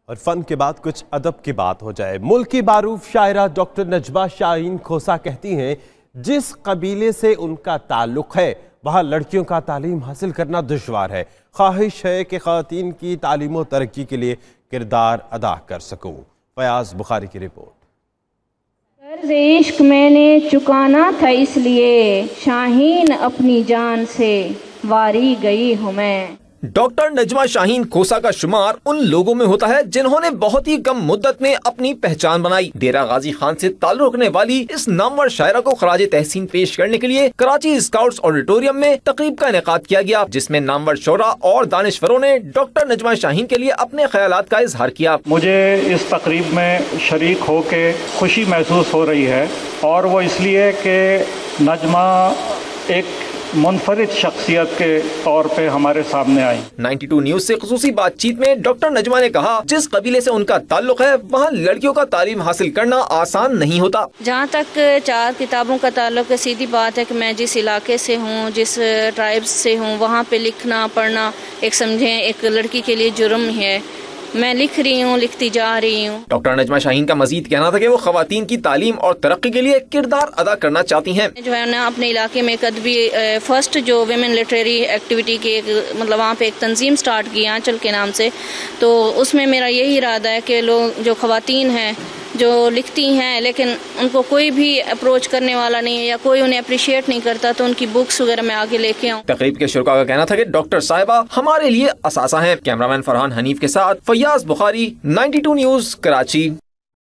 اور فن کے بعد کچھ ادب کی بات ہو جائے۔ ملک کی معروف شاعرہ ڈاکٹر نجمہ شاہین کھوسہ کہتی ہیں جس قبیلے سے ان کا تعلق ہے وہاں لڑکیوں کا تعلیم حاصل کرنا دشوار ہے۔ خواہش ہے کہ خواتین کی تعلیم و ترقی کے لیے کردار ادا کر سکوں۔ فیاض بخاری کی رپورٹ۔ قرض عشق میں نے چکانا تھا، اس لیے شاہین اپنی جان سے واری گئی ہوں میں۔ ڈاکٹر نجمہ شاہین کھوسہ کا شمار ان لوگوں میں ہوتا ہے جنہوں نے بہت ہی کم مدت میں اپنی پہچان بنائی۔ ڈیرہ غازی خان سے تعلق رکھنے والی اس نامور شاعرہ کو خراج تحسین پیش کرنے کے لیے کراچی اسکاؤٹس آڈیٹوریم میں تقریب کا انعقاد کیا گیا، جس میں نامور شعراء اور دانشوروں نے ڈاکٹر نجمہ شاہین کے لیے اپنے خیالات کا اظہار کیا۔ مجھے اس تقریب میں شریک ہو کے خوشی محسوس ہو رہی ہے، اور وہ اس لیے کہ نجمہ ایک منفرد شخصیت کے طور پہ ہمارے سامنے آئی۔ 92 نیوز سے خصوصی بات چیت میں ڈاکٹر نجمہ نے کہا جس قبیلے سے ان کا تعلق ہے وہاں لڑکیوں کا تعلیم حاصل کرنا آسان نہیں ہوتا۔ جہاں تک 4 کتابوں کا تعلق ہے، سیدھی بات ہے کہ میں جس علاقے سے ہوں، جس ٹرائب سے ہوں، وہاں پہ لکھنا پڑھنا ایک سمجھیں ایک لڑکی کے لیے جرم ہے۔ میں لکھ رہی ہوں، لکھتی جا رہی ہوں۔ ڈاکٹر نجمہ شاہین کا مزید کہنا تھا کہ وہ خواتین کی تعلیم اور ترقی کے لیے کردار ادا کرنا چاہتی ہیں۔ جو ہے نا اپنے علاقے میں ایک ادبی فرسٹ جو ویمن لٹریری ایکٹیویٹی کی مطلب وہاں پہ ایک تنظیم سٹارٹ کی آنچل کے نام سے، تو اس میں میرا یہی ارادہ ہے کہ لوگ جو خواتین ہیں جو لکھتی ہیں لیکن ان کو کوئی بھی اپروچ کرنے والا نہیں ہے یا کوئی انہیں اپریشیٹ نہیں کرتا، تو ان کی بکس وغیرہ میں آگے لے کے آؤں۔ تقریب کے شرکاء کا کہنا تھا کہ ڈاکٹر صاحبہ ہمارے لیے اثاثہ ہیں۔ کیمرامین فرحان حنیف کے ساتھ فیاض بخاری، 92 نیوز، کراچی۔